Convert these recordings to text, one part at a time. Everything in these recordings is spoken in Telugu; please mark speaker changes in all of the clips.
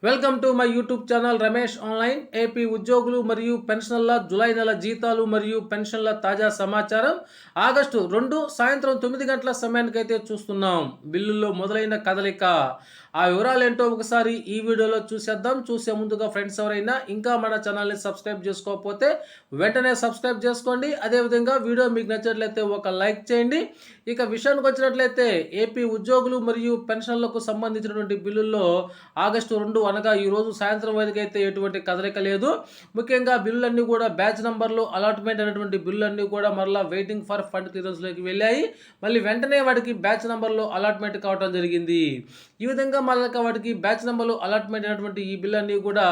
Speaker 1: Welcome to my YouTube channel Ramesh online. AP ఉద్యోగులు మరియు పెన్షనర్ల జూలై నెల జీతాలు మరియు పెన్షన్ల తాజా సమాచారం. ఆగస్టు 2 సాయంత్రం 9 గంటల సమయానికైతే చూస్తున్నాం. బిల్లుల్లో మొదలైన కదలిక. ఆ వివరాలు ఏంటో ఒకసారి ఈ వీడియోలో చూసేద్దాం. చూసే ముందుగా ఫ్రెండ్స్ ఎవరైనా ఇంకా మన ఛానల్ని సబ్స్క్రైబ్ చేసుకోకపోతే వెంటనే సబ్స్క్రైబ్ చేసుకోండి. అదేవిధంగా వీడియో మీకు నచ్చినట్లయితే ఒక లైక్ చేయండి. ఇక విషయానికి వచ్చినట్లయితే ఏపీ ఉద్యోగులు మరియు పెన్షన్లకు సంబంధించినటువంటి బిల్లుల్లో ఆగస్టు 2 అనగా ఈరోజు సాయంత్రం వరకు అయితే ఎటువంటి కదలిక లేదు. ముఖ్యంగా బిల్లులన్నీ కూడా బ్యాచ్ నంబర్లు అలాట్మెంట్ అయినటువంటి బిల్లులన్నీ కూడా మరలా వెయిటింగ్ ఫర్ ఫండ్ క్లియరెన్స్లోకి వెళ్ళాయి. మళ్ళీ వెంటనే వాటికి బ్యాచ్ నంబర్లో అలాట్మెంట్ కావడం జరిగింది. ఈ విధంగా మళ్ళీ వాటికి బ్యాచ్ నెంబర్లు అలాట్మెంట్ అయినటువంటి ఈ బిల్లు కూడా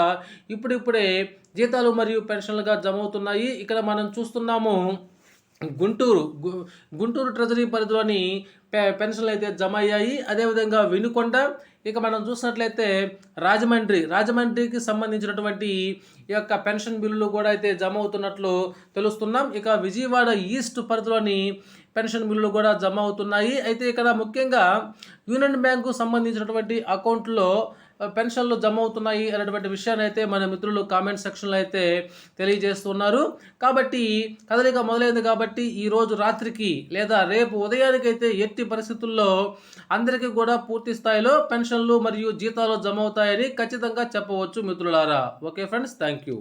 Speaker 1: ఇప్పుడిప్పుడే జీతాలు మరియు పెన్షన్లుగా జమ అవుతున్నాయి. ఇక్కడ మనం చూస్తున్నాము గుంటూరు ట్రెజరీ పరిధిలోని పెన్షన్లు అయితే జమ అయ్యాయి. అదేవిధంగా వినుకొండ, ఇక మనం చూసినట్లయితే రాజమండ్రికి సంబంధించినటువంటి ఈ యొక్క పెన్షన్ బిల్లులు కూడా అయితే జమ అవుతున్నట్లు తెలుస్తున్నాం. ఇక విజయవాడ ఈస్ట్ పరిధిలోని పెన్షన్ బిల్లులు కూడా జమ అవుతున్నాయి. అయితే ఇక్కడ ముఖ్యంగా యూనియన్ బ్యాంకు సంబంధించినటువంటి అకౌంట్లో పెన్షన్లు జమ అవుతున్నాయి అనేటువంటి విషయాన్ని అయితే మన మిత్రులు కామెంట్ సెక్షన్లో అయితే తెలియజేస్తున్నారు. కాబట్టి కదలిక మొదలైంది కాబట్టి ఈరోజు రాత్రికి లేదా రేపు ఉదయానికి అయితే ఎట్టి పరిస్థితుల్లో అందరికీ కూడా పూర్తి స్థాయిలో పెన్షన్లు మరియు జీతాలు జమ అవుతాయని ఖచ్చితంగా చెప్పవచ్చు మిత్రులారా. Okay friends, thank you.